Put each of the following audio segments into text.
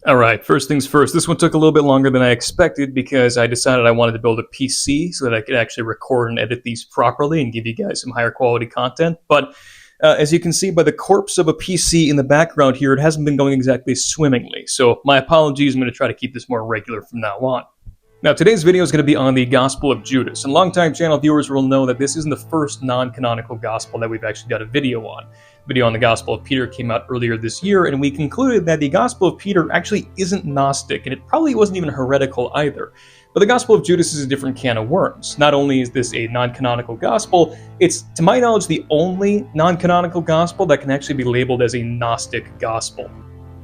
Alright, first things first, this one took a little bit longer than I expected because I decided I wanted to build a PC so that I could actually record and edit these properly and give you guys some higher quality content. But as you can see by the corpse of a PC in the background here, it hasn't been going exactly swimmingly. So my apologies, I'm going to try to keep this more regular from now on. Now, today's video is going to be on the Gospel of Judas, and longtime channel viewers will know that this isn't the first non-canonical gospel that we've actually got a video on. The video on the Gospel of Peter came out earlier this year, and we concluded that the Gospel of Peter actually isn't Gnostic, and it probably wasn't even heretical either. But the Gospel of Judas is a different can of worms. Not only is this a non-canonical gospel, it's, to my knowledge, the only non-canonical gospel that can actually be labeled as a Gnostic gospel.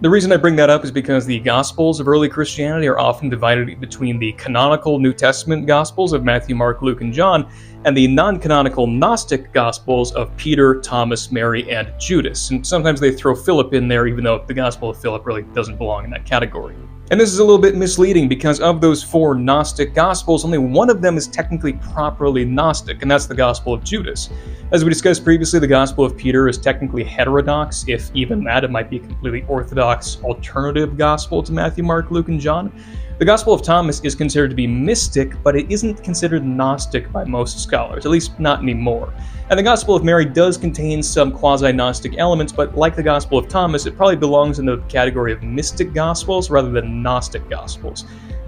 The reason I bring that up is because the Gospels of early Christianity are often divided between the canonical New Testament Gospels of Matthew, Mark, Luke, and John, and the non-canonical Gnostic Gospels of Peter, Thomas, Mary, and Judas. And sometimes they throw Philip in there, even though the Gospel of Philip really doesn't belong in that category. And this is a little bit misleading because of those four Gnostic Gospels, only one of them is technically properly Gnostic, and that's the Gospel of Judas. As we discussed previously, the Gospel of Peter is technically heterodox, if even that. It might be a completely orthodox alternative gospel to Matthew, Mark, Luke, and John. The Gospel of Thomas is considered to be mystic, but it isn't considered Gnostic by most scholars, at least not anymore. And the Gospel of Mary does contain some quasi-Gnostic elements, but like the Gospel of Thomas, it probably belongs in the category of mystic Gospels rather than Gnostic Gospels.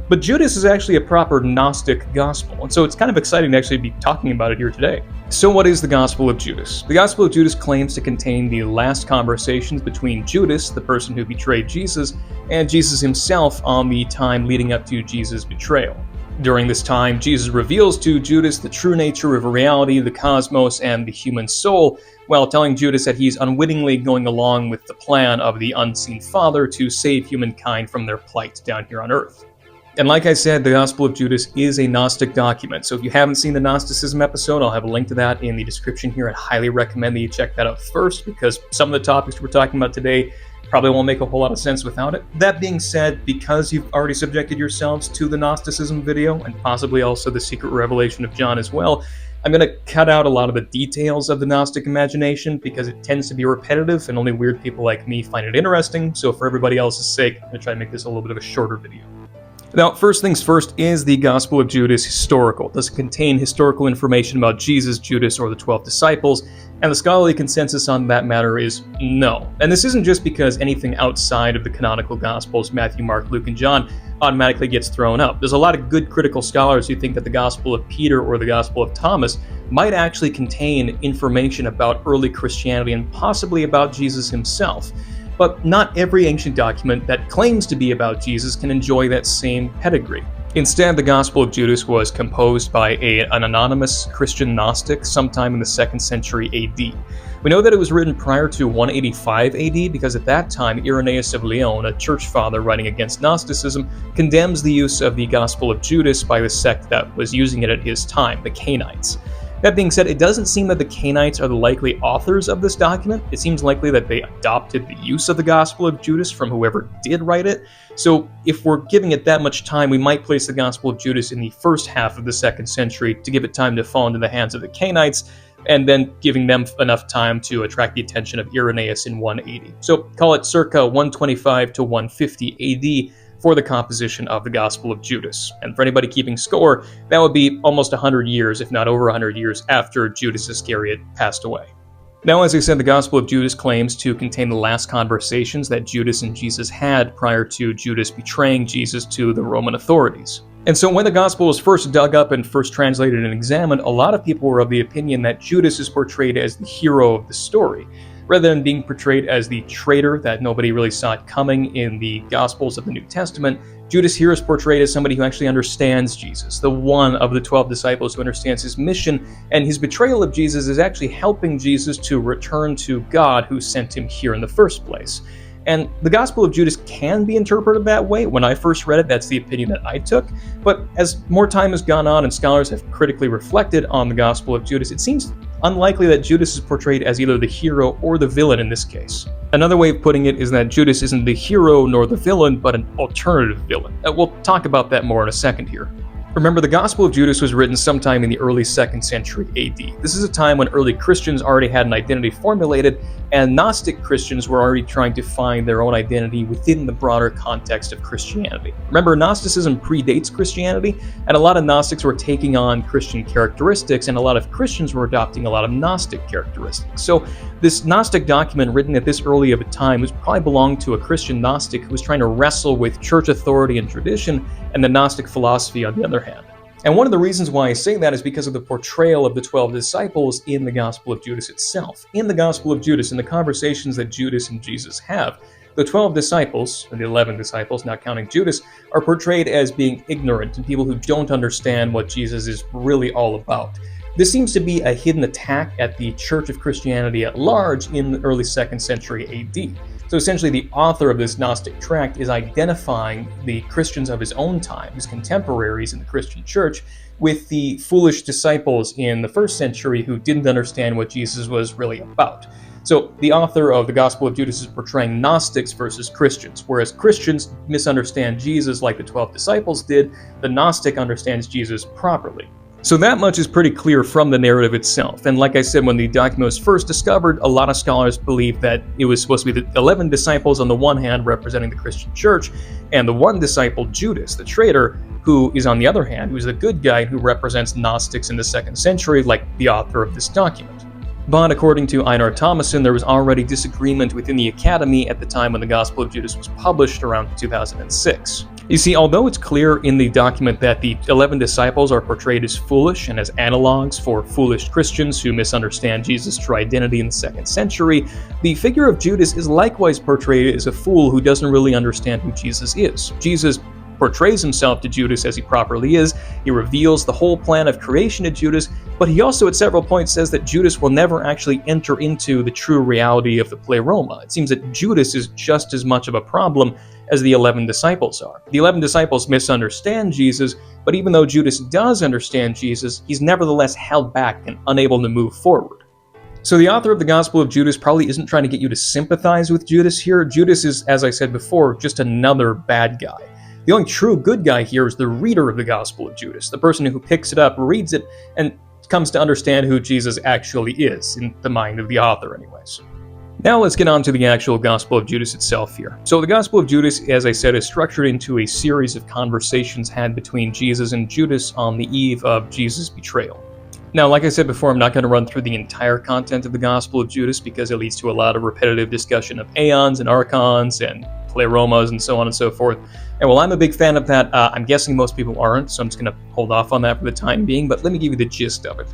But Judas is actually a proper Gnostic Gospel, and so it's kind of exciting to actually be talking about it here today. So what is the Gospel of Judas? The Gospel of Judas claims to contain the last conversations between Judas, the person who betrayed Jesus, and Jesus himself on the time leading up to Jesus' betrayal. During this time, Jesus reveals to Judas the true nature of reality, the cosmos, and the human soul, while telling Judas that he's unwittingly going along with the plan of the unseen Father to save humankind from their plight down here on Earth. And like I said, the Gospel of Judas is a Gnostic document, so if you haven't seen the Gnosticism episode, I'll have a link to that in the description here. I'd highly recommend that you check that out first, because some of the topics we're talking about today probably won't make a whole lot of sense without it. That being said, because you've already subjected yourselves to the Gnosticism video, and possibly also the Secret Revelation of John as well, I'm going to cut out a lot of the details of the Gnostic imagination because it tends to be repetitive and only weird people like me find it interesting, so for everybody else's sake, I'm going to try to make this a little bit of a shorter video. Now, first things first, is the Gospel of Judas historical? Does it contain historical information about Jesus, Judas, or the 12 disciples? And the scholarly consensus on that matter is no. And this isn't just because anything outside of the canonical Gospels, Matthew, Mark, Luke, and John, automatically gets thrown up. There's a lot of good critical scholars who think that the Gospel of Peter or the Gospel of Thomas might actually contain information about early Christianity and possibly about Jesus himself. But not every ancient document that claims to be about Jesus can enjoy that same pedigree. Instead, the Gospel of Judas was composed by an anonymous Christian Gnostic sometime in the 2nd century AD. We know that it was written prior to 185 AD because at that time, Irenaeus of Lyon, a church father writing against Gnosticism, condemns the use of the Gospel of Judas by the sect that was using it at his time, the Cainites. That being said, it doesn't seem that the Cainites are the likely authors of this document. It seems likely that they adopted the use of the Gospel of Judas from whoever did write it. So if we're giving it that much time, we might place the Gospel of Judas in the first half of the 2nd century to give it time to fall into the hands of the Cainites, and then giving them enough time to attract the attention of Irenaeus in 180. So call it circa 125 to 150 AD for the composition of the Gospel of Judas. And for anybody keeping score, that would be almost 100 years, if not over 100 years, after Judas Iscariot passed away. Now, as I said, the Gospel of Judas claims to contain the last conversations that Judas and Jesus had prior to Judas betraying Jesus to the Roman authorities. And so when the Gospel was first dug up and first translated and examined, a lot of people were of the opinion that Judas is portrayed as the hero of the story, rather than being portrayed as the traitor that nobody really saw it coming in the Gospels of the New Testament. Judas here is portrayed as somebody who actually understands Jesus, the one of the 12 disciples who understands his mission, and his betrayal of Jesus is actually helping Jesus to return to God who sent him here in the first place. And the Gospel of Judas can be interpreted that way. When I first read it, that's the opinion that I took. But as more time has gone on and scholars have critically reflected on the Gospel of Judas, it seems unlikely that Judas is portrayed as either the hero or the villain in this case. Another way of putting it is that Judas isn't the hero nor the villain, but an alternative villain. We'll talk about that more in a second here. Remember, the Gospel of Judas was written sometime in the early 2nd century AD. This is a time when early Christians already had an identity formulated, and Gnostic Christians were already trying to find their own identity within the broader context of Christianity. Remember, Gnosticism predates Christianity, and a lot of Gnostics were taking on Christian characteristics, and a lot of Christians were adopting a lot of Gnostic characteristics. So this Gnostic document written at this early of a time was probably belonged to a Christian Gnostic who was trying to wrestle with church authority and tradition, and the Gnostic philosophy on the other hand. And one of the reasons why I say that is because of the portrayal of the 12 disciples in the Gospel of Judas itself. In the Gospel of Judas, in the conversations that Judas and Jesus have, the 12 disciples, or the 11 disciples, not counting Judas, are portrayed as being ignorant and people who don't understand what Jesus is really all about. This seems to be a hidden attack at the Church of Christianity at large in the early 2nd century AD. So essentially, the author of this Gnostic tract is identifying the Christians of his own time, his contemporaries in the Christian church, with the foolish disciples in the 1st century who didn't understand what Jesus was really about. So the author of the Gospel of Judas is portraying Gnostics versus Christians. Whereas Christians misunderstand Jesus like the 12 disciples did, the Gnostic understands Jesus properly. So that much is pretty clear from the narrative itself. And like I said, when the document was first discovered, a lot of scholars believed that it was supposed to be the 11 disciples on the one hand representing the Christian church, and the one disciple, Judas, the traitor, who is on the other hand, who's the good guy who represents Gnostics in the 2nd century, like the author of this document. But according to Einar Thomason, there was already disagreement within the Academy at the time when the Gospel of Judas was published around 2006. You see, although it's clear in the document that the 11 disciples are portrayed as foolish and as analogs for foolish Christians who misunderstand Jesus' true identity in the 2nd century, the figure of Judas is likewise portrayed as a fool who doesn't really understand who Jesus is. Jesus portrays himself to Judas as he properly is. He reveals the whole plan of creation to Judas, but he also at several points says that Judas will never actually enter into the true reality of the pleroma. It seems that Judas is just as much of a problem as the 11 disciples are. The 11 disciples misunderstand Jesus, but even though Judas does understand Jesus, he's nevertheless held back and unable to move forward. So the author of the Gospel of Judas probably isn't trying to get you to sympathize with Judas here. Judas is, as I said before, just another bad guy. The only true good guy here is the reader of the Gospel of Judas, the person who picks it up, reads it, and comes to understand who Jesus actually is, in the mind of the author anyways. Now let's get on to the actual Gospel of Judas itself here. So the Gospel of Judas, as I said, is structured into a series of conversations had between Jesus and Judas on the eve of Jesus' betrayal. Now, like I said before, I'm not going to run through the entire content of the Gospel of Judas because it leads to a lot of repetitive discussion of aeons and archons and pleromas and so on and so forth. And while I'm a big fan of that, I'm guessing most people aren't, so I'm just going to hold off on that for the time being, but let me give you the gist of it.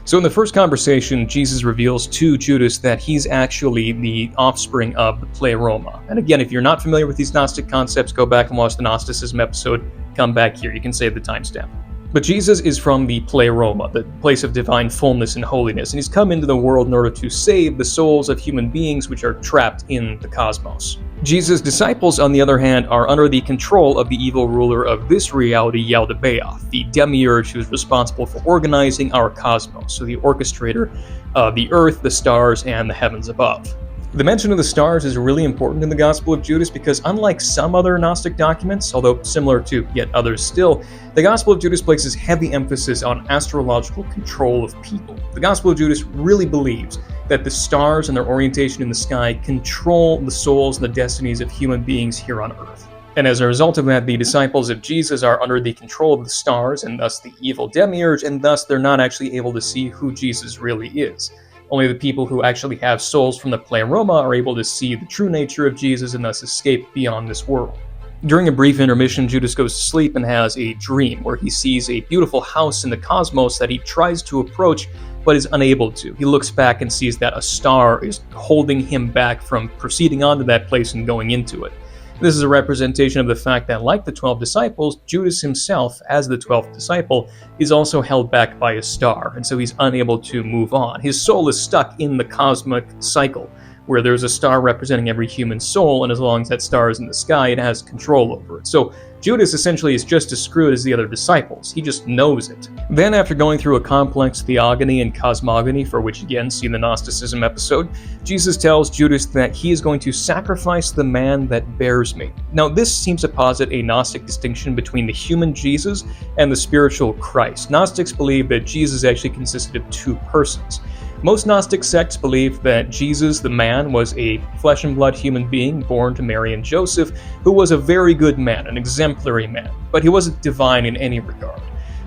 So in the first conversation, Jesus reveals to Judas that he's actually the offspring of the pleroma. And again, if you're not familiar with these Gnostic concepts, go back and watch the Gnosticism episode, come back here, you can save the timestamp. But Jesus is from the pleroma, the place of divine fullness and holiness, and he's come into the world in order to save the souls of human beings which are trapped in the cosmos. Jesus' disciples, on the other hand, are under the control of the evil ruler of this reality, Yaldabaoth, the demiurge who is responsible for organizing our cosmos, so the orchestrator of the earth, the stars, and the heavens above. The mention of the stars is really important in the Gospel of Judas because unlike some other Gnostic documents, although similar to yet others still, the Gospel of Judas places heavy emphasis on astrological control of people. The Gospel of Judas really believes that the stars and their orientation in the sky control the souls and the destinies of human beings here on Earth. And as a result of that, the disciples of Jesus are under the control of the stars and thus the evil demiurge, and thus they're not actually able to see who Jesus really is. Only the people who actually have souls from the pleroma are able to see the true nature of Jesus and thus escape beyond this world. During a brief intermission, Judas goes to sleep and has a dream where he sees a beautiful house in the cosmos that he tries to approach but is unable to. He looks back and sees that a star is holding him back from proceeding onto that place and going into it. This is a representation of the fact that, like the 12 disciples, Judas himself, as the 12th disciple, is also held back by a star, and so he's unable to move on. His soul is stuck in the cosmic cycle, where there's a star representing every human soul, and as long as that star is in the sky, it has control over it. So Judas essentially is just as screwed as the other disciples. He just knows it. Then, after going through a complex theogony and cosmogony, for which again see the Gnosticism episode, Jesus tells Judas that he is going to sacrifice the man that bears me. Now, this seems to posit a Gnostic distinction between the human Jesus and the spiritual Christ. Gnostics believe that Jesus actually consisted of two persons. Most Gnostic sects believe that Jesus, the man, was a flesh and blood human being born to Mary and Joseph, who was a very good man, an exemplary man, but he wasn't divine in any regard.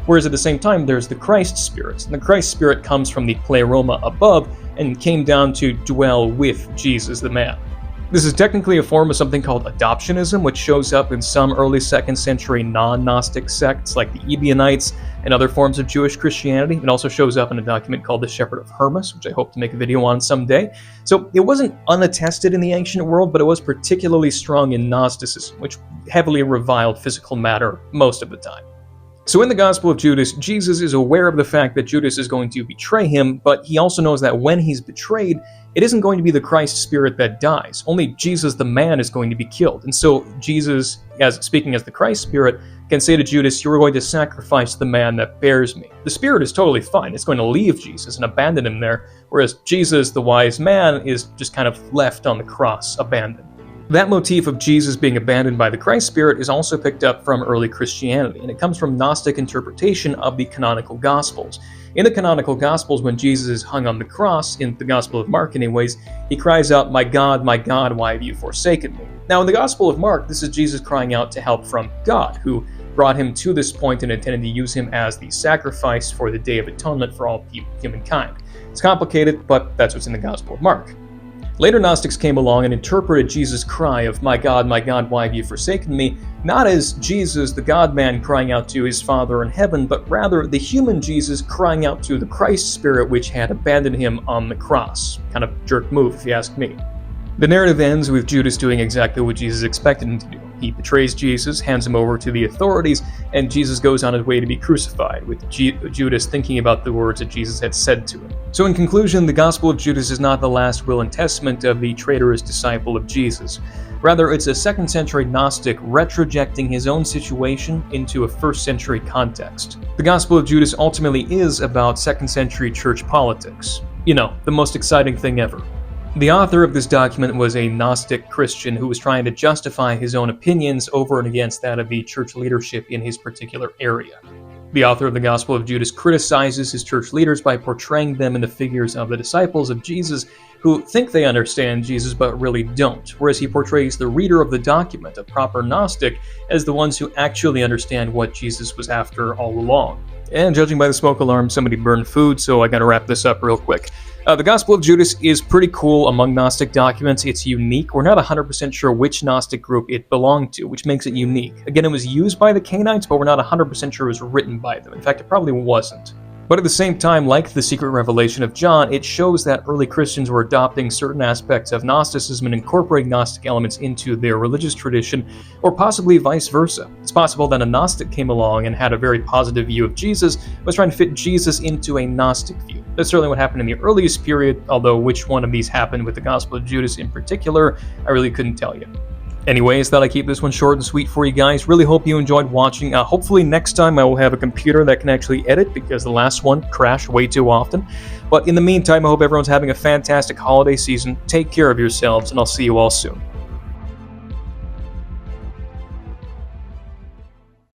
Whereas at the same time, there's the Christ spirit, and the Christ spirit comes from the pleroma above and came down to dwell with Jesus, the man. This is technically a form of something called adoptionism, which shows up in some early 2nd century non-Gnostic sects like the Ebionites and other forms of Jewish Christianity. It also shows up in a document called the Shepherd of Hermas, which I hope to make a video on someday. So it wasn't unattested in the ancient world, but it was particularly strong in Gnosticism, which heavily reviled physical matter most of the time. So in the Gospel of Judas, Jesus is aware of the fact that Judas is going to betray him, but he also knows that when he's betrayed, it isn't going to be the Christ spirit that dies. Only Jesus the man is going to be killed. And so Jesus, speaking as the Christ spirit, can say to Judas, "You are going to sacrifice the man that bears me." The spirit is totally fine. It's going to leave Jesus and abandon him there, whereas Jesus, the wise man, is just kind of left on the cross, abandoned. That motif of Jesus being abandoned by the Christ spirit is also picked up from early Christianity, and it comes from Gnostic interpretation of the canonical Gospels. In the canonical Gospels, when Jesus is hung on the cross, in the Gospel of Mark anyways, he cries out, my God, why have you forsaken me?" Now in the Gospel of Mark, this is Jesus crying out to help from God, who brought him to this point and intended to use him as the sacrifice for the Day of Atonement for all humankind. It's complicated, but that's what's in the Gospel of Mark. Later Gnostics came along and interpreted Jesus' cry of, my God, why have you forsaken me?" not as Jesus, the God-man, crying out to his Father in heaven, but rather the human Jesus crying out to the Christ Spirit which had abandoned him on the cross. Kind of jerk move, if you ask me. The narrative ends with Judas doing exactly what Jesus expected him to do. He betrays Jesus, hands him over to the authorities, and Jesus goes on his way to be crucified, with Judas thinking about the words that Jesus had said to him. So in conclusion, the Gospel of Judas is not the last will and testament of the traitorous disciple of Jesus. Rather, it's a 2nd century Gnostic retrojecting his own situation into a 1st century context. The Gospel of Judas ultimately is about 2nd century church politics. You know, the most exciting thing ever. The author of this document was a Gnostic Christian who was trying to justify his own opinions over and against that of the church leadership in his particular area. The author of the Gospel of Judas criticizes his church leaders by portraying them in the figures of the disciples of Jesus who think they understand Jesus but really don't, whereas he portrays the reader of the document, a proper Gnostic, as the ones who actually understand what Jesus was after all along. And judging by the smoke alarm, somebody burned food, so I gotta wrap this up real quick. The Gospel of Judas is pretty cool among Gnostic documents. It's unique. We're not 100% sure which Gnostic group it belonged to, which makes it unique. Again, it was used by the Cainites, but we're not 100% sure it was written by them. In fact, it probably wasn't. But at the same time, like the secret revelation of John, it shows that early Christians were adopting certain aspects of Gnosticism and incorporating Gnostic elements into their religious tradition, or possibly vice versa. It's possible that a Gnostic came along and had a very positive view of Jesus, but was trying to fit Jesus into a Gnostic view. That's certainly what happened in the earliest period, although which one of these happened with the Gospel of Judas in particular, I really couldn't tell you. Anyways, thought I'd keep this one short and sweet for you guys. Really hope you enjoyed watching. Hopefully next time I will have a computer that can actually edit, because the last one crashed way too often. But in the meantime, I hope everyone's having a fantastic holiday season. Take care of yourselves, and I'll see you all soon.